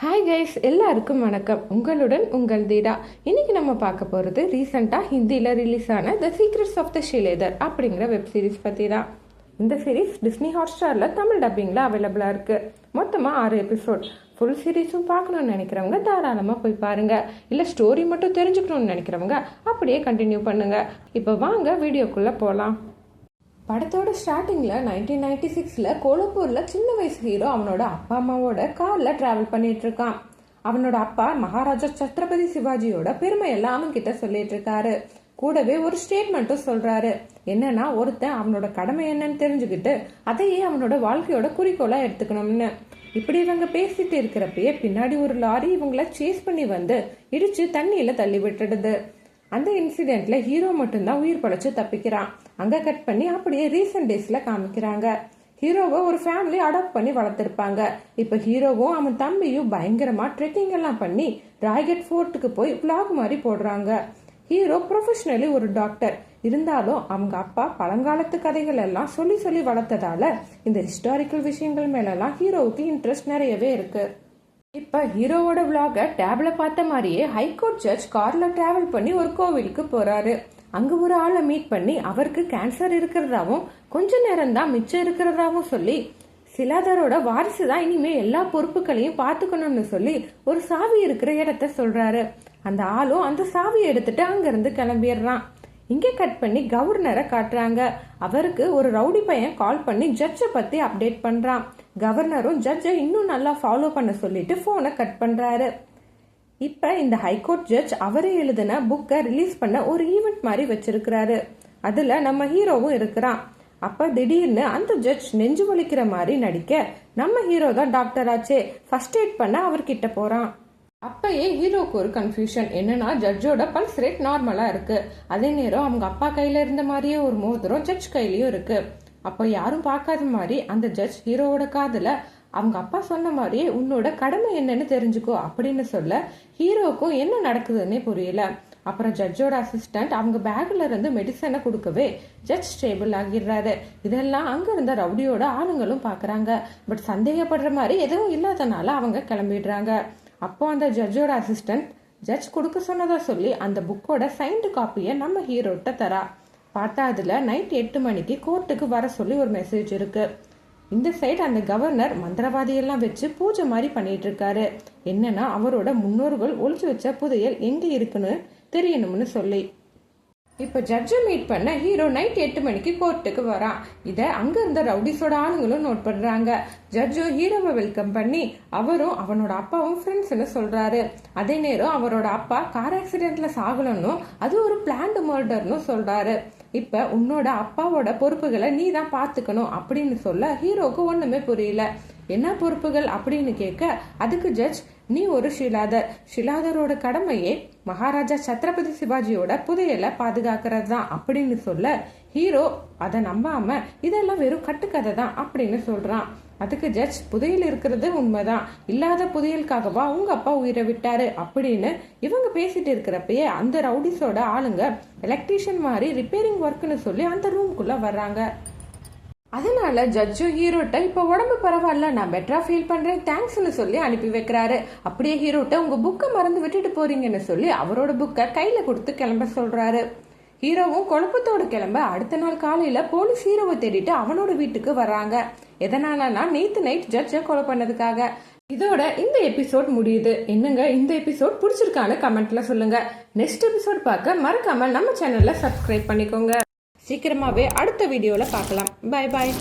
Hi guys, எல்லாருக்கும் வணக்கம். உங்களுடன் உங்கள் தீடா. இன்னைக்கு நம்ம பார்க்க போகிறது ரீசெண்டாக ஹிந்தியில் ரிலீஸ் ஆன த சீக்ரெட்ஸ் ஆஃப் த ஷிலேதர் அப்படிங்கிற வெப் சீரிஸ் பற்றி தான். இந்த சீரிஸ் டிஸ்னி ஹாட்ஸ்டாரில் தமிழ் டப்பிங்கில் அவைலபிளாக இருக்குது. மொத்தமாக 6 எபிசோட். ஃபுல் சீரீஸும் பார்க்கணுன்னு நினைக்கிறவங்க தாராளமாக போய் பாருங்கள். இல்லை ஸ்டோரி மட்டும் தெரிஞ்சுக்கணும்னு நினைக்கிறவங்க அப்படியே கண்டினியூ பண்ணுங்கள். இப்போ வாங்க வீடியோக்குள்ளே போகலாம். படத்தோட ஸ்டார்டிங்கில் 1996 கோலப்பூரில் சின்ன வயசு ஹீரோ அவனோட அப்பா அம்மாவோட காரில் ட்ராவல் பண்ணிட்டு இருக்கான். அவனோட அப்பா மகாராஜா சத்ரபதி சிவாஜியோட பெருமையெல்லாம் அவன்கிட்ட சொல்லிட்டு இருக்காரு. கூடவே ஒரு ஸ்டேட்மெண்ட்டும் சொல்றாரு. என்னன்னா, ஒருத்தன் அவனோட கடமை என்னன்னு தெரிஞ்சுக்கிட்டு அதையே அவனோட வாழ்க்கையோட குறிக்கோளா எடுத்துக்கணும்னு. இப்படி இவங்க பேசிட்டு இருக்கிறப்பயே பின்னாடி ஒரு லாரி இவங்கள சேஸ் பண்ணி வந்து இடிச்சு தண்ணியில தள்ளி விட்டுடுது. அந்த இன்சிடென்ட்ல ஹீரோ மட்டும்தான் உயிர் பழைச்சு தப்பிக்கிறான். அங்க கட் பண்ணி அப்படியே ரீசெண்ட் டேஸ்ல காமிக்கிறாங்க. ஹீரோவை ஒரு ஃபேமிலி அடாப்ட் பண்ணி வளர்த்திருப்பாங்க. இப்ப ஹீரோவும் அவன் தம்பியும் பயங்கரமா ட்ரெக்கிங் எல்லாம் பண்ணி ராய்கட் ஃபோர்ட்டுக்கு போய் விளாக் மாதிரி போடுறாங்க. ஹீரோ ப்ரொஃபஷனலி ஒரு டாக்டர். இருந்தாலும் அவங்க அப்பா பழங்காலத்து கதைகள் எல்லாம் சொல்லி சொல்லி வளர்த்ததால இந்த ஹிஸ்டாரிக்கல் விஷயங்கள் மேலெல்லாம் ஹீரோவுக்கு இன்ட்ரெஸ்ட் நிறையவே இருக்கு. இப்ப ஹீரோவோட விளாக டேப்ல பார்த்த மாதிரியே ஹைகோர்ட் ஜட்ஜ் கார்ல டிராவல் பண்ணி ஒரு கோவிலுக்கு போறாரு. அங்க ஒரு ஆளை மீட் பண்ணி அவருக்கு கேன்சர் இருக்கிறதாவும் கொஞ்ச நேரம் தான் மிச்சம் இருக்கிறதாவும் சொல்லி சிலாதரோட வாரிசு தான் இனிமே எல்லா பொறுப்புகளையும் பார்த்துக்கணும்னு சொல்லி ஒரு சாவி இருக்கிற இடத்த சொல்றாரு. அந்த ஆளும் அந்த சாவியை எடுத்துட்டு அங்கிருந்து கிளம்பிடுறான். இங்க கட் பண்ணி கவர்னரை காட்டுறாங்க. அவருக்கு ஒரு ரவுடி பையன் கால் பண்ணி ஜட்ஜை பத்தி அப்டேட் பண்றான். கவர்னரும் ஜட்ஜை இன்னும் நல்லா ஃபாலோ பண்ண சொல்லிட்டு போனை கட் பண்றாரு. இப்ப இந்த ஹைகோர்ட் ஜட்ஜ் அவரே எழுதின புக்கை ரிலீஸ் பண்ண ஒரு ஈவெண்ட் மாதிரி வச்சிருக்கிறாரு. அதுல நம்ம ஹீரோவும் இருக்கிறான். அப்ப திடீர்னு அந்த ஜட்ஜ் நெஞ்சு வலிக்கிற மாதிரி நடிக்க நம்ம ஹீரோ தான் டாக்டர் ஆச்சே ஃபர்ஸ்ட் எய்ட் பண்ண அவர்கிட்ட போறான். அப்பயே ஹீரோக்கு ஒரு கன்ஃபியூஷன். என்னன்னா, ஜட்ஜோட பல்ஸ் ரேட் நார்மலா இருக்கு. அதே நேரம் அவங்க அப்பா கையில இருந்த மாதிரியே ஒரு மோதிரம் ஜட்ஜ் கையிலயும் இருக்கு. அப்ப யாரும் பார்க்காத மாதிரி அந்த ஜட்ஜ் ஹீரோவோட காதுல அவங்க அப்பா சொன்ன மாதிரியே உன்னோட கடமை என்னன்னு தெரிஞ்சுக்கோ அப்படின்னு சொல்ல ஹீரோக்கும் என்ன நடக்குதுன்னே புரியல. அப்புறம் ஜட்ஜோட அசிஸ்டன்ட் அவங்க பேக்ல இருந்து மெடிசனை கொடுக்கவே ஜட்ஜ் ஸ்டேபிள் ஆகிடுறாரு. இதெல்லாம் அங்க இருந்த ரவுடியோட ஆளுங்களும் பாக்குறாங்க. பட் சந்தேகப்படுற மாதிரி எதுவும் இல்லாதனால அவங்க கிளம்பிடுறாங்க. அப்போ அந்த ஜட்ஜோட அசிஸ்டன்ட் ஜட்ஜ் கொடுக்க சொன்னதா சொல்லி அந்த புக்கோட சைன்டு காப்பியை நம்ம ஹீரோட்ட தரா. பார்த்தா அதுல நைட் 8 மணிக்கு கோர்ட்டுக்கு வர சொல்லி ஒரு மெசேஜ் இருக்கு. இந்த சைடு அந்த கவர்னர் மந்திரவாதியெல்லாம் வச்சு பூஜை மாதிரி பண்ணிட்டு இருக்காரு. என்னன்னா, அவரோட முன்னோர்கள் ஒளிச்சு வச்ச புதையல் எங்க இருக்குன்னு தெரியணும்னு சொல்லி. இப்ப ஜட்ஜை மீட் பண்ண ஹீரோ நைட் 8 மணிக்கு கோர்ட்டுக்கு வரான். இத அங்க இருந்த ரவுடிஸோட ஆளுங்களும் நோட் பண்றாங்க. ஜட்ஜும் ஹீரோவை வெல்கம் பண்ணி அவரும் அவனோட அப்பாவும் ஃப்ரெண்ட்ஸ்னு சொல்றாரு. அதே நேரம் அவரோட அப்பா கார் ஆக்சிடென்ட்ல சாகலன்னு அது ஒரு பிளான்டு மர்டர்னு சொல்றாரு. இப்ப உன்னோட அப்பாவோட பொறுப்புகளை நீ தான் பாத்துக்கணும் அப்படின்னு சொல்ல ஹீரோக்கு ஒண்ணுமே புரியல. என்ன பொறுப்புகள் அப்படின்னு கேட்க அதுக்கு ஜட்ஜ், நீ ஒரு ஷிலாதரோட கடமையே மகாராஜா சத்ரபதி சிவாஜியோட புதையலை பாதுகாக்கிறது தான் அப்படின்னு சொல்ல ஹீரோ அதை நம்பாம இதெல்லாம் வெறும் கட்டுக்கதை தான் அப்படின்னு சொல்றான். அதுக்கு ஜட்ஜ், புதையல் இருக்கிறது உண்மைதான், இல்லாத புதையலுக்காகவா உங்க அப்பா உயிரை விட்டாரு அப்படின்னு இவங்க பேசிட்டு இருக்கிறப்பயே அந்த ரவுடிஸோட ஆளுங்க எலக்ட்ரீஷியன் மாதிரி ரிப்பேரிங் ஒர்க்னு சொல்லி அந்த ரூம்குள்ள வர்றாங்க. அதனால ஜட்ஜும் ஹீரோட்ட இப்ப உடம்பு பரவாயில்ல, நான் பெட்டரா ஃபீல் பண்றேன், தேங்க்ஸ்னு சொல்லி அனுப்பி வைக்கிறாரு. அப்படியே ஹீரோட்ட உங்க புக்கை மறந்து விட்டுட்டு போறீங்கன்னு சொல்லி அவரோட புக்கை கையில கொடுத்து கிளம்ப சொல்றாரு. ஹீரோவும் குழப்பத்தோடு கிளம்ப அடுத்த நாள் காலையில போலீஸ் ஹீரோவை தேடிட்டு அவனோட வீட்டுக்கு வர்றாங்க. எதனாலனா, நேத்து நைட் ஜட்ஜை கொலை பண்ணதுக்காக. இதோட இந்த எபிசோட் முடியுது. என்னங்க, இந்த எபிசோட் பிடிச்சிருக்கான்னு கமெண்ட்ல சொல்லுங்க. நெக்ஸ்ட் எபிசோட் பார்க்க மறக்காம நம்ம சேனல்ல சப்ஸ்கிரைப் பண்ணிக்கோங்க. சீக்கிரமாவே அடுத்த வீடியோல பார்க்கலாம். பாய் பாய்.